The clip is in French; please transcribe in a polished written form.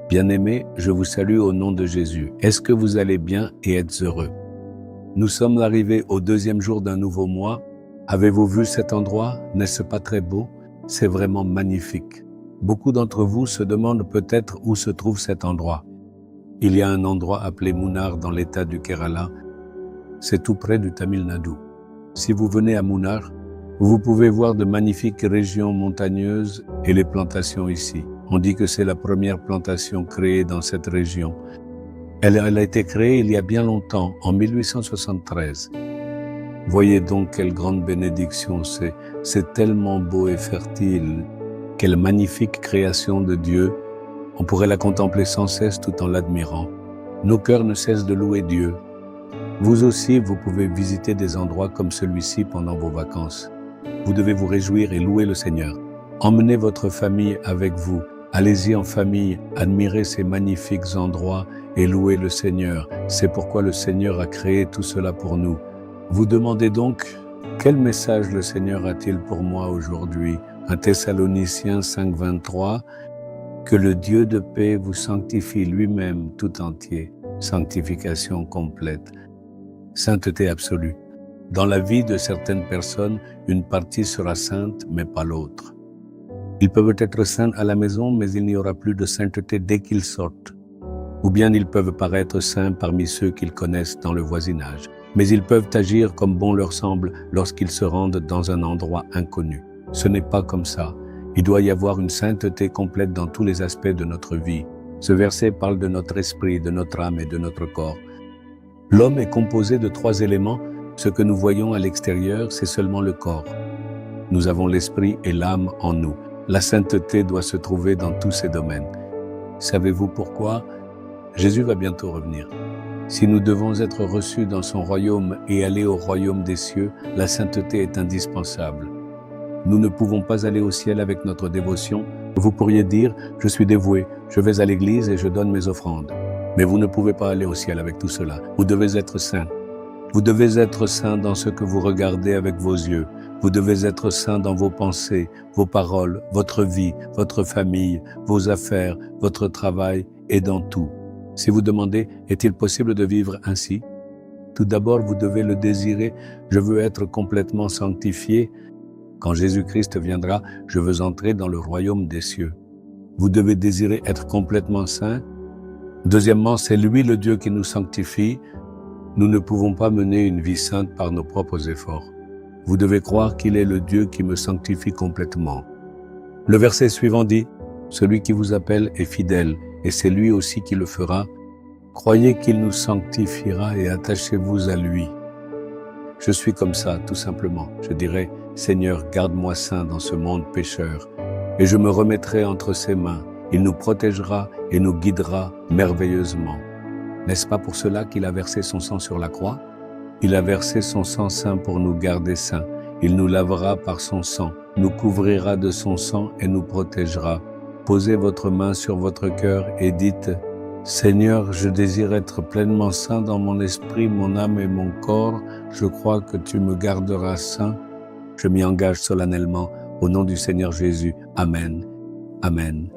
Bien-aimés, je vous salue au nom de Jésus. Est-ce que vous allez bien et êtes heureux? Nous sommes arrivés au deuxième jour d'un nouveau mois. Avez-vous vu cet endroit? N'est-ce pas très beau? C'est vraiment magnifique. Beaucoup d'entre vous se demandent peut-être où se trouve cet endroit. Il y a un endroit appelé Munnar dans l'état du Kerala. C'est tout près du Tamil Nadu. Si vous venez à Munnar, vous pouvez voir de magnifiques régions montagneuses et les plantations ici. On dit que c'est la première plantation créée dans cette région. Elle a été créée il y a bien longtemps, en 1873. Voyez donc quelle grande bénédiction c'est. C'est tellement beau et fertile. Quelle magnifique création de Dieu. On pourrait la contempler sans cesse tout en l'admirant. Nos cœurs ne cessent de louer Dieu. Vous aussi, vous pouvez visiter des endroits comme celui-ci pendant vos vacances. Vous devez vous réjouir et louer le Seigneur. Emmenez votre famille avec vous. Allez-y en famille, admirez ces magnifiques endroits et louez le Seigneur. C'est pourquoi le Seigneur a créé tout cela pour nous. Vous demandez donc, quel message le Seigneur a-t-il pour moi aujourd'hui? 1 Thessaloniciens 5,23, que le Dieu de paix vous sanctifie lui-même tout entier. Sanctification complète. Sainteté absolue. Dans la vie de certaines personnes, une partie sera sainte, mais pas l'autre. Ils peuvent être saints à la maison, mais il n'y aura plus de sainteté dès qu'ils sortent. Ou bien ils peuvent paraître saints parmi ceux qu'ils connaissent dans le voisinage. Mais ils peuvent agir comme bon leur semble lorsqu'ils se rendent dans un endroit inconnu. Ce n'est pas comme ça. Il doit y avoir une sainteté complète dans tous les aspects de notre vie. Ce verset parle de notre esprit, de notre âme et de notre corps. L'homme est composé de 3 éléments. Ce que nous voyons à l'extérieur, c'est seulement le corps. Nous avons l'esprit et l'âme en nous. La sainteté doit se trouver dans tous ces domaines. Savez-vous pourquoi? Jésus va bientôt revenir. Si nous devons être reçus dans son royaume et aller au royaume des cieux, la sainteté est indispensable. Nous ne pouvons pas aller au ciel avec notre dévotion. Vous pourriez dire, je suis dévoué, je vais à l'église et je donne mes offrandes. Mais vous ne pouvez pas aller au ciel avec tout cela. Vous devez être saint. Vous devez être saint dans ce que vous regardez avec vos yeux. Vous devez être saint dans vos pensées, vos paroles, votre vie, votre famille, vos affaires, votre travail et dans tout. Si vous demandez, est-il possible de vivre ainsi? Tout d'abord, vous devez le désirer. Je veux être complètement sanctifié. Quand Jésus-Christ viendra, je veux entrer dans le royaume des cieux. Vous devez désirer être complètement saint. Deuxièmement, c'est lui le Dieu qui nous sanctifie. Nous ne pouvons pas mener une vie sainte par nos propres efforts. Vous devez croire qu'il est le Dieu qui me sanctifie complètement. Le verset suivant dit, « Celui qui vous appelle est fidèle, et c'est lui aussi qui le fera. Croyez qu'il nous sanctifiera et attachez-vous à lui. » Je suis comme ça, tout simplement. Je dirais, « Seigneur, garde-moi saint dans ce monde pécheur, et je me remettrai entre ses mains. Il nous protégera et nous guidera merveilleusement. » N'est-ce pas pour cela qu'il a versé son sang sur la croix? Il a versé son sang saint pour nous garder saints. Il nous lavera par son sang, nous couvrira de son sang et nous protégera. Posez votre main sur votre cœur et dites, « Seigneur, je désire être pleinement saint dans mon esprit, mon âme et mon corps. Je crois que tu me garderas saint. » Je m'y engage solennellement au nom du Seigneur Jésus. Amen. Amen.